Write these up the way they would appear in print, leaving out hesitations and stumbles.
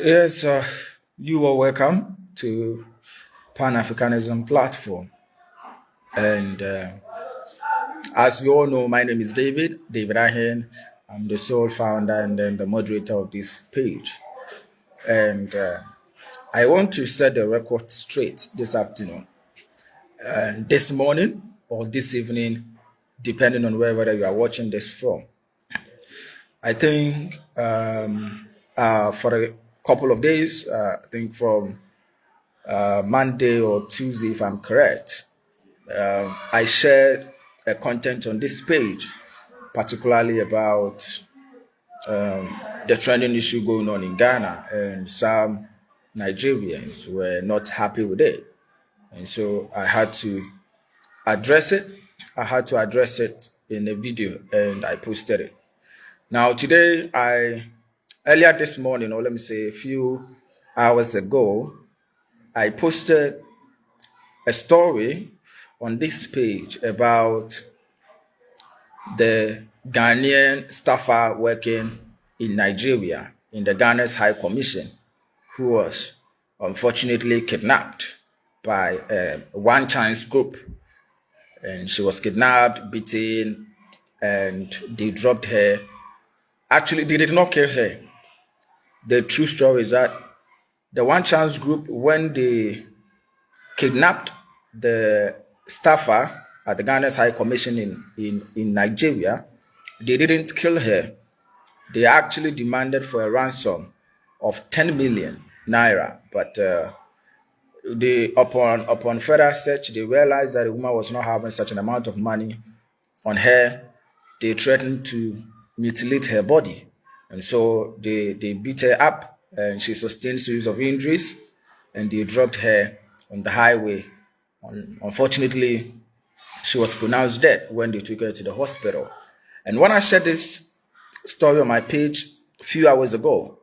Yes, you are welcome to Pan-Africanism platform. And as you all know, my name is David Ahen. I'm the sole founder and then the moderator of this page. And I want to set the record straight this afternoon. And this morning or this evening, depending on whether you are watching this from. I think for a couple of days, I think from Monday or Tuesday, if I'm correct, I shared a content on this page, particularly about the trending issue going on in Ghana, and some Nigerians were not happy with it. And so I had to address it. I had to address it in a video and I posted it. Now, earlier this morning, or let me say a few hours ago, I posted a story on this page about the Ghanaian staffer working in Nigeria in the Ghana's High Commission, who was unfortunately kidnapped by a one-chance group. And she was kidnapped, beaten, and they dropped her. Actually, they did not kill her. The true story is that the one-chance group, when they kidnapped the staffer at the Ghana's High Commission in Nigeria, they didn't kill her. They actually demanded for a ransom of 10 million naira. But upon further search, they realized that the woman was not having such an amount of money on her. They threatened to mutilate her body. And so they beat her up and she sustained a series of injuries and they dropped her on the highway. Unfortunately, she was pronounced dead when they took her to the hospital. And when I shared this story on my page a few hours ago,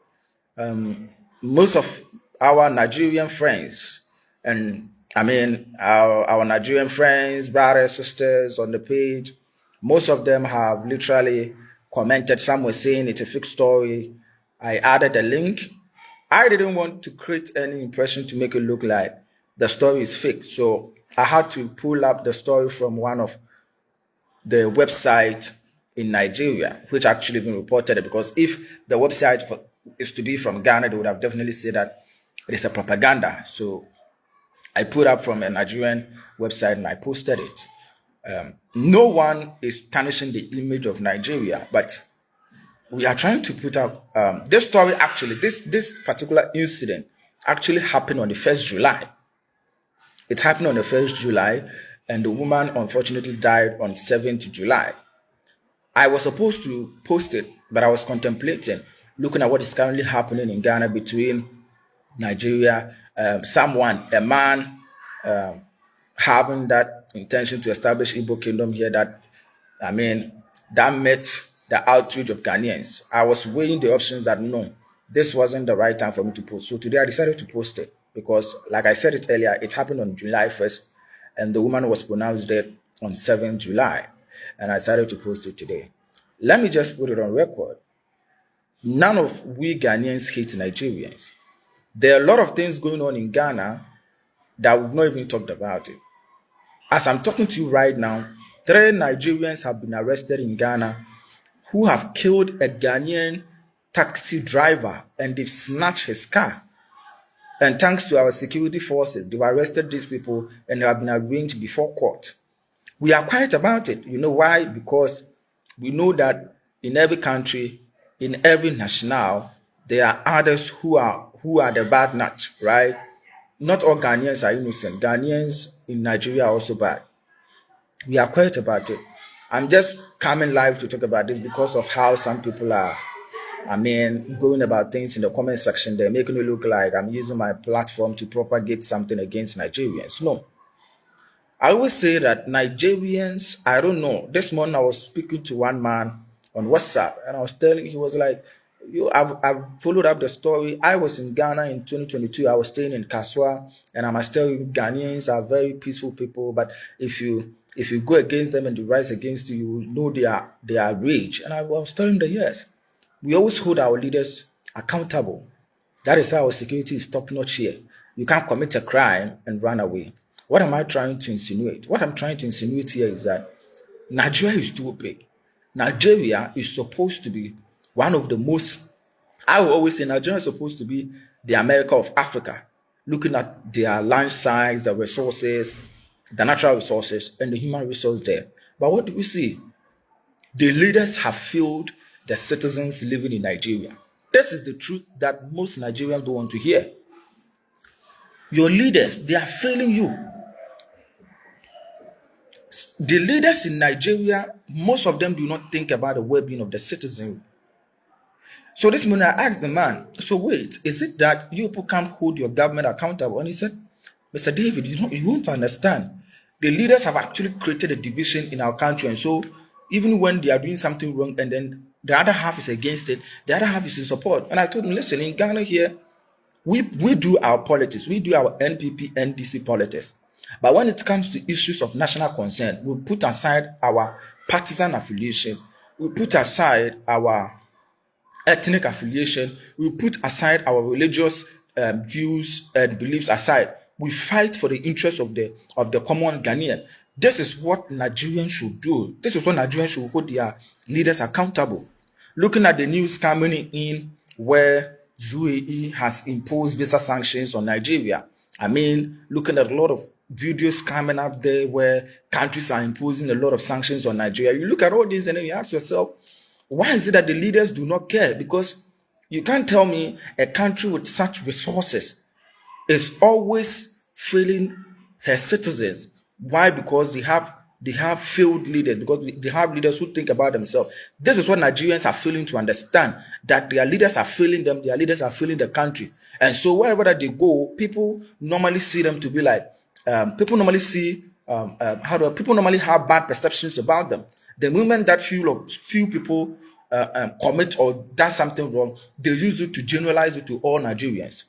most of our Nigerian friends, and I mean our Nigerian friends, brothers, sisters on the page, most of them have literally commented. Some were saying it's a fake story. I added a link. I didn't want to create any impression to make it look like the story is fake. So I had to pull up the story from one of the websites in Nigeria, which actually been reported it, because if the website is to be from Ghana, they would have definitely said that it is a propaganda. So I put up from a Nigerian website and I posted it. No one is tarnishing the image of Nigeria, but we are trying to put up this story. Actually, this particular incident actually happened on the 1st July. It happened on the 1st July, and the woman unfortunately died on 7th July. I was supposed to post it, but I was contemplating, looking at what is currently happening in Ghana between Nigeria, a man having that intention to establish Igbo Kingdom here, that met the outreach of Ghanaians. I was weighing the options that no, this wasn't the right time for me to post. So today I decided to post it because, like I said it earlier, it happened on July 1st and the woman was pronounced dead on 7th July. And I decided to post it today. Let me just put it on record. None of we Ghanaians hate Nigerians. There are a lot of things going on in Ghana that we've not even talked about it. As I'm talking to you right now, 3 Nigerians have been arrested in Ghana who have killed a Ghanaian taxi driver and they've snatched his car. And thanks to our security forces, they've arrested these people and they have been arraigned before court. We are quiet about it. You know why? Because we know that in every country, in every national, there are others who are the bad nuts, right? Not all Ghanaians are innocent. Ghanaians in Nigeria are also bad. We are quiet about it. I'm just coming live to talk about this because of how some people are, going about things in the comment section. They're making it look like I'm using my platform to propagate something against Nigerians. No. I always say that Nigerians, I don't know. This morning I was speaking to one man on WhatsApp and I was telling, he was like, I've followed up the story. I was in Ghana in 2022. I was staying in Kaswa, and I must tell you, Ghanaians are very peaceful people. But if you go against them and they rise against you, you will know they are rage. And I was telling them, yes, we always hold our leaders accountable. That is how our security is top notch here. You can't commit a crime and run away. What am I trying to insinuate? What I'm trying to insinuate here is that Nigeria is too big. Nigeria is supposed to be one of the most, I will always say Nigeria is supposed to be the America of Africa, looking at their land size, the resources, the natural resources, and the human resource there. But what do we see? The leaders have failed the citizens living in Nigeria. This is the truth that most Nigerians don't want to hear. Your leaders, they are failing you. The leaders in Nigeria, most of them do not think about the well-being of the citizen. So this morning I asked the man, so wait, is it that you people can't hold your government accountable? And he said, Mr. David, you won't understand. The leaders have actually created a division in our country. And so even when they are doing something wrong and then the other half is against it, the other half is in support. And I told him, listen, in Ghana here, we do our politics. We do our NPP, NDC politics. But when it comes to issues of national concern, we put aside our partisan affiliation. We put aside our ethnic affiliation. We put aside our religious views and beliefs aside. We fight for the interests of the common Ghanaian. This is what Nigerians should do. This is what Nigerians should hold their leaders accountable. Looking at the news coming in where UAE has imposed visa sanctions on Nigeria. I mean, looking at a lot of videos coming up there where countries are imposing a lot of sanctions on Nigeria. You look at all these and then you ask yourself, why is it that the leaders do not care? Because you can't tell me a country with such resources is always failing her citizens. Why? Because they have failed leaders, because they have leaders who think about themselves. This is what Nigerians are failing to understand, that their leaders are failing them, their leaders are failing the country. And so wherever that they go, people normally see them to be like, people normally have bad perceptions about them. The moment that few people commit or does something wrong, they use it to generalize it to all Nigerians.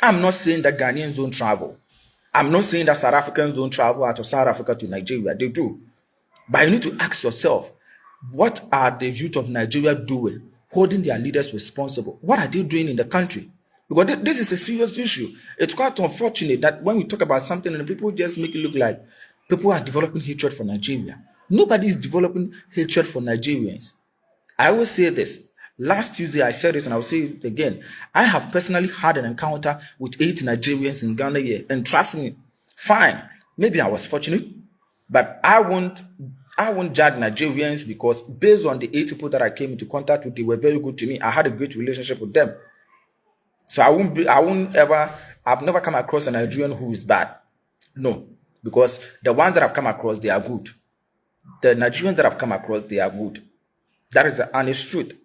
I'm not saying that Ghanaians don't travel. I'm not saying that South Africans don't travel out of South Africa to Nigeria. They do. But you need to ask yourself, what are the youth of Nigeria doing, holding their leaders responsible? What are they doing in the country? Because this is a serious issue. It's quite unfortunate that when we talk about something and people just make it look like people are developing hatred for Nigeria. Nobody is developing hatred for Nigerians. I always say this. Last Tuesday, I said this and I'll say it again. I have personally had an encounter with 8 Nigerians in Ghana here. And trust me, fine. Maybe I was fortunate, but I won't judge Nigerians because based on the 8 people that I came into contact with, they were very good to me. I had a great relationship with them. So I've never come across a Nigerian who is bad. No, because the ones that I've come across, they are good. The Nigerians that I've come across, they are good. That is the honest truth.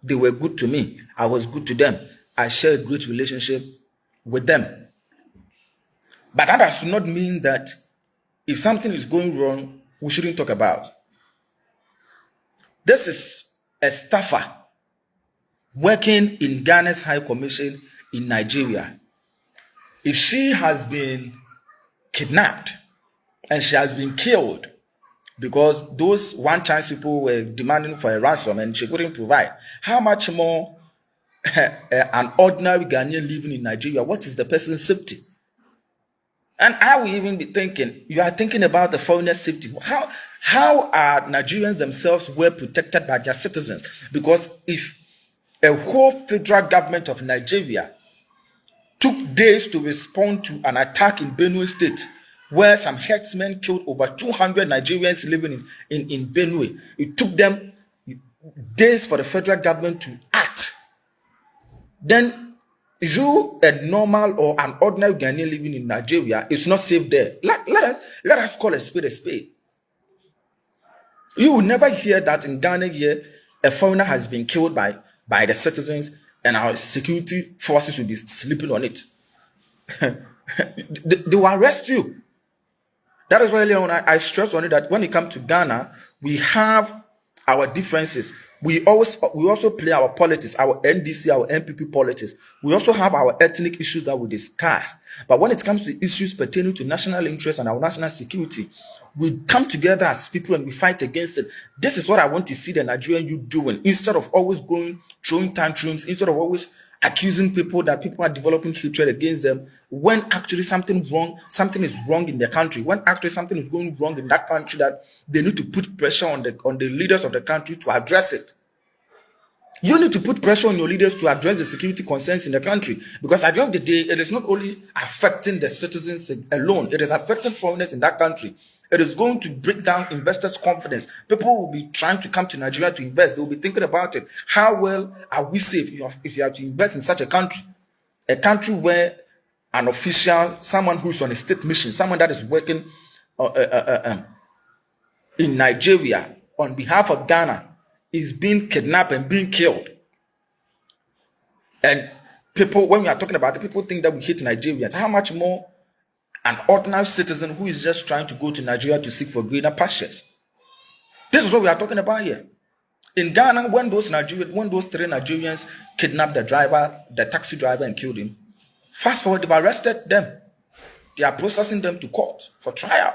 They were good to me. I was good to them. I share a great relationship with them. But that does not mean that if something is going wrong, we shouldn't talk about. This is a staffer working in Ghana's High Commission in Nigeria. If she has been kidnapped and she has been killed because those one-chance people were demanding for a ransom and she couldn't provide, how much more an ordinary Ghanaian living in Nigeria? What is the person's safety? And I will even be thinking, you are thinking about the foreigner's safety. How are Nigerians themselves well protected by their citizens? Because if a whole federal government of Nigeria took days to respond to an attack in Benue State, where some herdsmen killed over 200 Nigerians living in Benue, it took them days for the federal government to act. Then you, a normal or an ordinary Ghanaian living in Nigeria, is not safe there. Let us call a spade a spade. You will never hear that in Ghana here, a foreigner has been killed by the citizens and our security forces will be sleeping on it. They will arrest you. That is why I stress on it that when it comes to Ghana, we have our differences. We also play our politics, our NDC, our NPP politics. We also have our ethnic issues that we discuss. But when it comes to issues pertaining to national interest and our national security, we come together as people and we fight against it. This is what I want to see the Nigerian youth doing. Instead of always throwing tantrums, instead of always accusing people that people are developing hatred against them, when actually something is wrong in the country, when actually something is going wrong in that country, that they need to put pressure on the leaders of the country to address it. You need to put pressure on your leaders to address the security concerns in the country, because at the end of the day, it is not only affecting the citizens alone, it is affecting foreigners in that country. It is going to break down investors' confidence. People will be trying to come to Nigeria to invest. They will be thinking about it. How well are we safe if you have to invest in such a country? A country where an official, someone who is on a state mission, someone that is working in Nigeria on behalf of Ghana is being kidnapped and being killed. And people, when we are talking about it, people think that we hate Nigerians. How much more an ordinary citizen who is just trying to go to Nigeria to seek for greener pastures? This is what we are talking about here. In Ghana, when those three Nigerians kidnapped the taxi driver, and killed him, fast forward, they've arrested them. They are processing them to court for trial.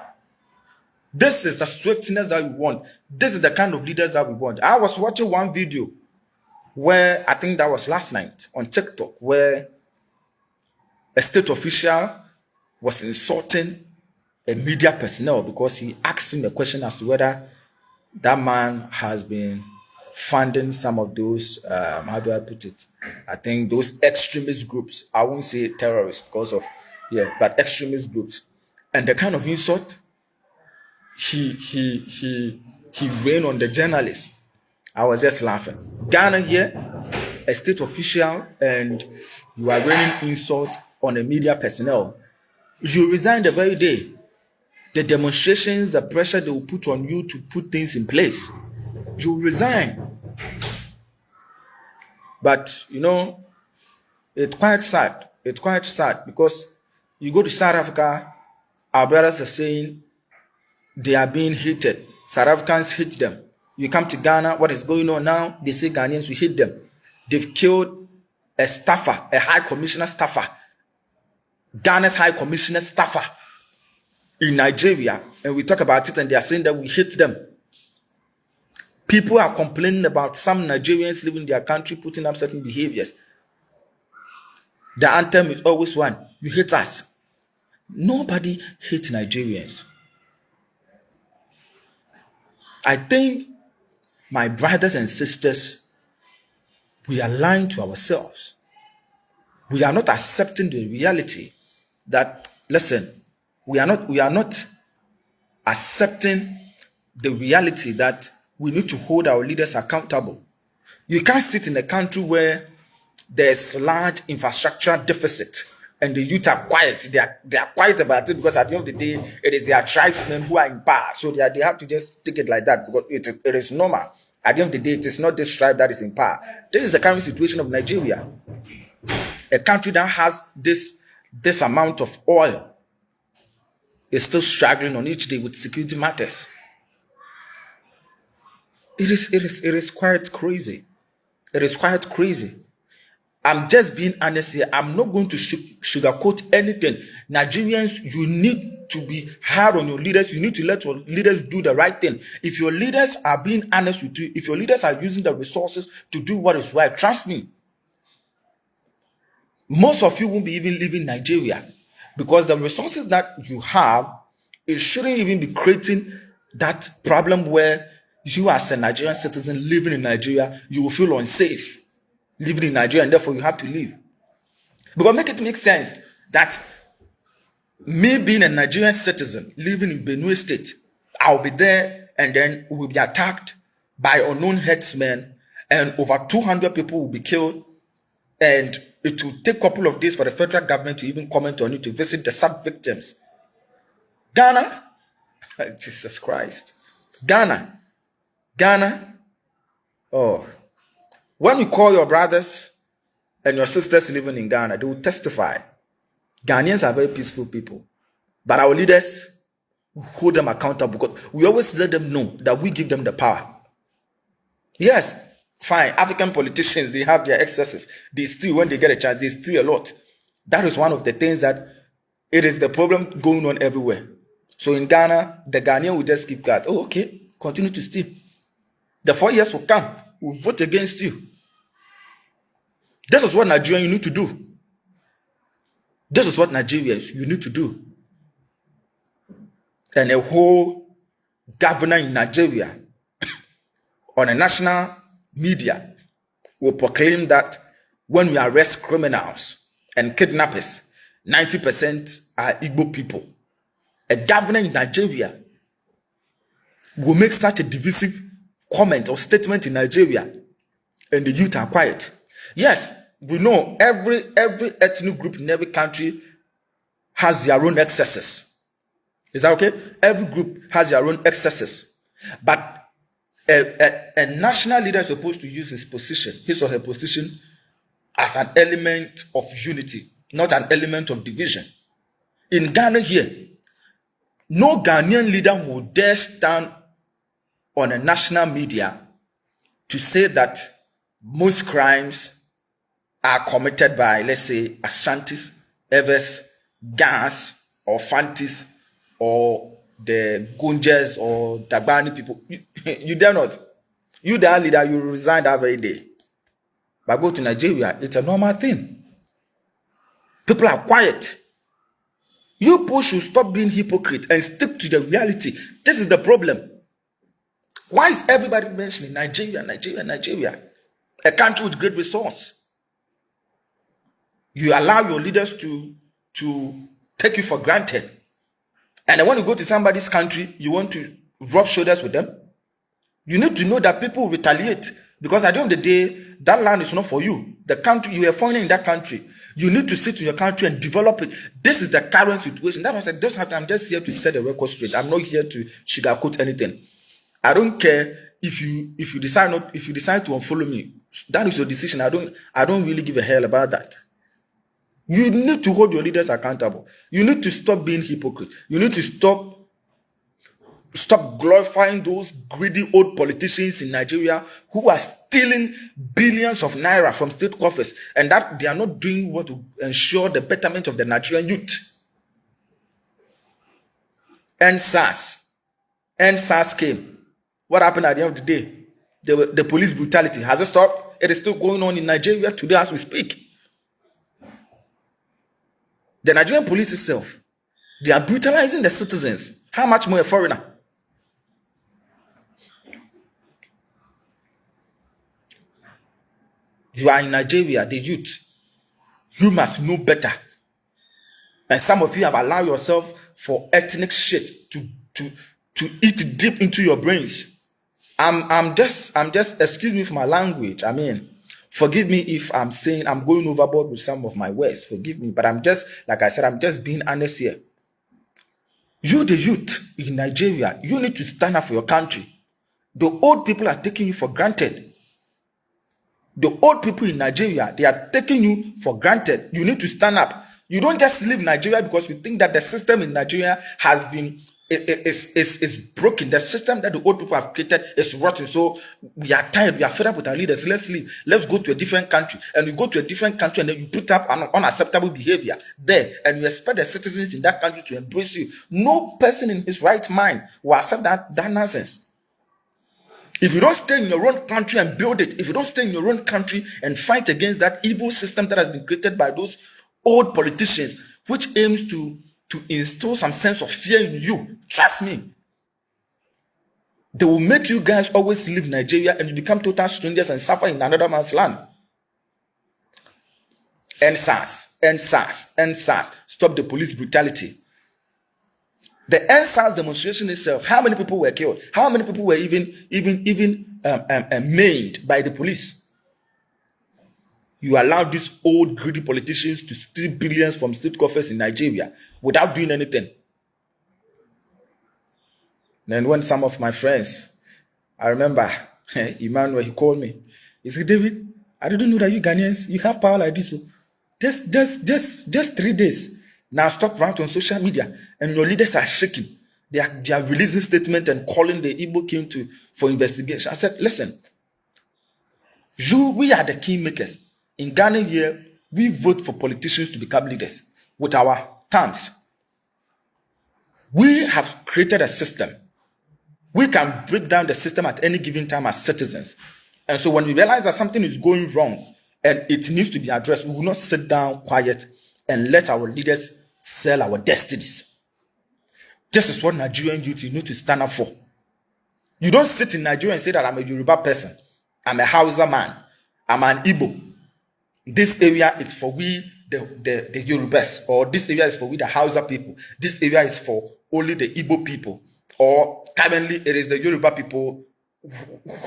This is the swiftness that we want. This is the kind of leaders that we want. I was watching one video where, I think that was last night on TikTok, where a state official was insulting a media personnel because he asked him a question as to whether that man has been funding some of those, how do I put it? I think those extremist groups. I won't say terrorists but extremist groups. And the kind of insult he rained on the journalist. I was just laughing. Ghana here, a state official, and you are raining insult on a media personnel. You resign the very day. The demonstrations, the pressure they will put on you to put things in place, you resign. But it's quite sad. It's quite sad because you go to South Africa, our brothers are saying they are being hated. South Africans hate them. You come to Ghana, what is going on now? They say Ghanaians, we hate them. They've killed a staffer, a high commissioner staffer, Ghana's high commissioner staffer in Nigeria, and we talk about it and they are saying that we hate them. People are complaining about some Nigerians living in their country putting up certain behaviors. The anthem is always one: you hate us. Nobody hates Nigerians. I think, my brothers and sisters, we are lying to ourselves. We are not accepting the reality that, listen, we are not accepting the reality that we need to hold our leaders accountable. You can't sit in a country where there's large infrastructure deficit and the youth are quiet. They are quiet about it because at the end of the day, it is their tribesmen who are in power. So they have to just take it like that because it is normal. At the end of the day, it is not this tribe that is in power. This is the current situation of Nigeria. A country that has this amount of oil is still struggling on each day with security matters. It is quite crazy. It is quite crazy. I'm just being honest here. I'm not going to sugarcoat anything. Nigerians, you need to be hard on your leaders. You need to let your leaders do the right thing. If your leaders are being honest with you, if your leaders are using the resources to do what is right, trust me, most of you won't be even leaving Nigeria, because the resources that you have, it shouldn't even be creating that problem where you as a Nigerian citizen living in Nigeria, you will feel unsafe living in Nigeria and therefore you have to leave. Because make it make sense that me being a Nigerian citizen living in Benue State, I'll be there and then we'll be attacked by unknown herdsmen and over 200 people will be killed, and it will take a couple of days for the federal government to even comment on it, to visit the sub-victims. Ghana, Jesus Christ. Ghana, oh, when you call your brothers and your sisters living in Ghana, they will testify. Ghanaians are very peaceful people. But our leaders, we hold them accountable because we always let them know that we give them the power. Yes, Fine, African politicians, they have their excesses. They steal when they get a chance, they steal a lot. That is one of the things that it is the problem going on everywhere. So in Ghana, the Ghanaian will just keep quiet. Oh, okay, continue to steal. The 4 years will come, we'll vote against you. This is what Nigerians you need to do. This is what Nigerians you need to do. And a whole governor in Nigeria on a national media will proclaim that when we arrest criminals and kidnappers, 90% are Igbo people. A governor in Nigeria will make such a divisive comment or statement in Nigeria, and the youth are quiet. Yes, we know every ethnic group in every country has their own excesses. Is that okay? Every group has their own excesses. But a national leader is supposed to use his or her position, as an element of unity, not an element of division. In Ghana here, no Ghanaian leader will dare stand on a national media to say that most crimes are committed by, let's say, Ashantis, Evers, Gans, or Fantis, or the Gunjes, or Dagbani people. You dare not. You, the leader, you resign that very day. But go to Nigeria, it's a normal thing. People are quiet. You people should stop being hypocrite and stick to the reality. This is the problem. Why is everybody mentioning Nigeria, Nigeria, Nigeria? A country with great resource. You allow your leaders to take you for granted. And then when you go to somebody's country, you want to rub shoulders with them. You need to know that people will retaliate. Because at the end of the day, that land is not for you. The country, you are foreigner in that country. You need to sit in your country and develop it. This is the current situation. That's why I said, I'm just here to set the record straight. I'm not here to sugarcoat anything. I don't care if you decide to unfollow me. That is your decision. I don't really give a hell about that. You need to hold your leaders accountable. You need to stop being hypocrite. You need to stop glorifying those greedy old politicians in Nigeria who are stealing billions of naira from state coffers, and that they are not doing what to ensure the betterment of the Nigerian youth. And SARS came. What happened at the end of the day? The police brutality, has it stopped? It is still going on in Nigeria today as we speak. The Nigerian police itself, they are brutalizing the citizens. How much more a foreigner? You are in Nigeria, the youth. You must know better. And some of you have allowed yourself for ethnic shit to eat deep into your brains. I'm just, excuse me for my language. I mean, forgive me if I'm saying I'm going overboard with some of my words. Forgive me, but I'm just, like I said, I'm just being honest here. You, the youth in Nigeria, you need to stand up for your country. The old people are taking you for granted. The old people in Nigeria, they are taking you for granted. You need to stand up. You don't just leave Nigeria because you think that the system in Nigeria has been is broken. The system that the old people have created is rotten. So we are tired. We are fed up with our leaders. Let's leave. Let's go to a different country. And you go to a different country and then you put up an unacceptable behavior there. And you expect the citizens in that country to embrace you. No person in his right mind will accept that nonsense. If you don't stay in your own country and build it, if you don't stay in your own country and fight against that evil system that has been created by those old politicians, which aims to instill some sense of fear in you, trust me, they will make you guys always leave Nigeria and you become total strangers and suffer in another man's land. End SARS. Stop the police brutality. The End SARS demonstration itself, how many people were killed? How many people were even maimed by the police? You allow these old greedy politicians to steal billions from state coffers in Nigeria without doing anything. Then when some of my friends, I remember Emmanuel, he called me. He said, David, I didn't know that you Ghanaians, you have power like this. So just 3 days. Now stop ranting on social media and your leaders are shaking. They are releasing statement and calling the Igbo king for investigation. I said, listen, We are the kingmakers. In Ghana here, we vote for politicians to become leaders with our thumbs. We have created a system. We can break down the system at any given time as citizens. And so when we realize that something is going wrong and it needs to be addressed, we will not sit down quiet and let our leaders sell our destinies. This is what Nigerian youth need to stand up for. You don't sit in Nigeria and say that I'm a Yoruba person, I'm a Hausa man, I'm an Igbo. This area is for we, the Yorubas, or this area is for we, the Hausa people. This area is for only the Igbo people. Or currently, it is the Yoruba people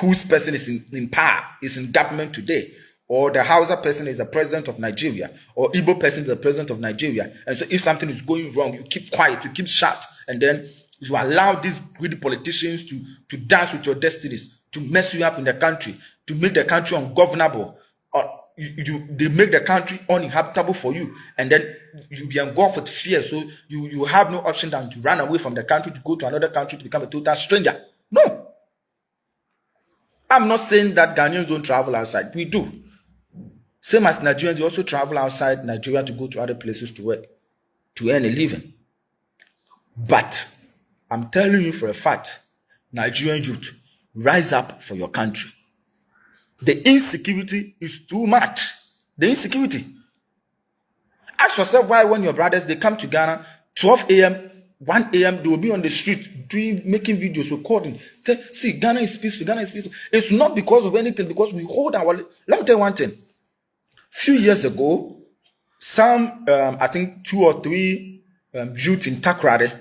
whose person is in power, is in government today. Or the Hausa person is the president of Nigeria. Or Igbo person is the president of Nigeria. And so if something is going wrong, you keep quiet, you keep shut. And then you allow these greedy politicians to dance with your destinies, to mess you up in the country, to make the country ungovernable. They make the country uninhabitable for you, and then you be engulfed with fear. So you have no option than to run away from the country, to go to another country, to become a total stranger. No. I'm not saying that Ghanaians don't travel outside. We do. Same as Nigerians, you also travel outside Nigeria to go to other places to work, to earn a living. But I'm telling you for a fact, Nigerian youth, rise up for your country. The insecurity is too much. The insecurity. Ask yourself why when your brothers, they come to Ghana, 12 a.m., 1 a.m., they will be on the street making videos, recording. See, Ghana is peaceful, Ghana is peaceful. It's not because of anything, because we hold our... Let me tell you one thing. Few years ago, some, I think 2 or 3 youth in Takoradi,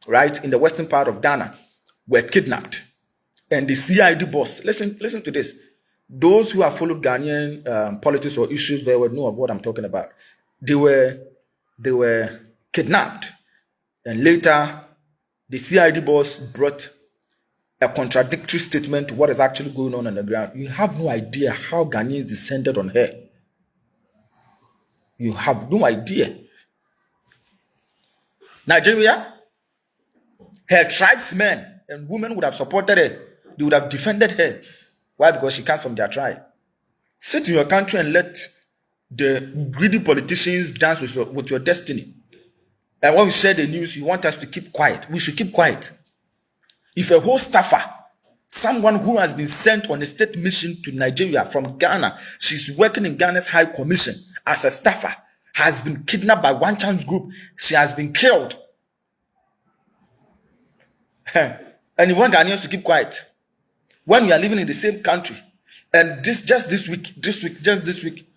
right, in the western part of Ghana, were kidnapped. And the CID boss, listen to this. Those who have followed Ghanaian politics or issues, they will know of what I'm talking about. They were kidnapped, and later the CID boss brought a contradictory statement to what is actually going on the ground. You have no idea how Ghanaians descended on her. You have no idea. Nigeria, her tribesmen and women would have supported her. They would have defended her. Why? Because she comes from their tribe. Sit in your country and let the greedy politicians dance with your destiny. And when we share the news, you want us to keep quiet. We should keep quiet. If a whole staffer, someone who has been sent on a state mission to Nigeria from Ghana, she's working in Ghana's High Commission as a staffer, has been kidnapped by one chance group, she has been killed. And you want Ghanaians to keep quiet when we are living in the same country. And just this week,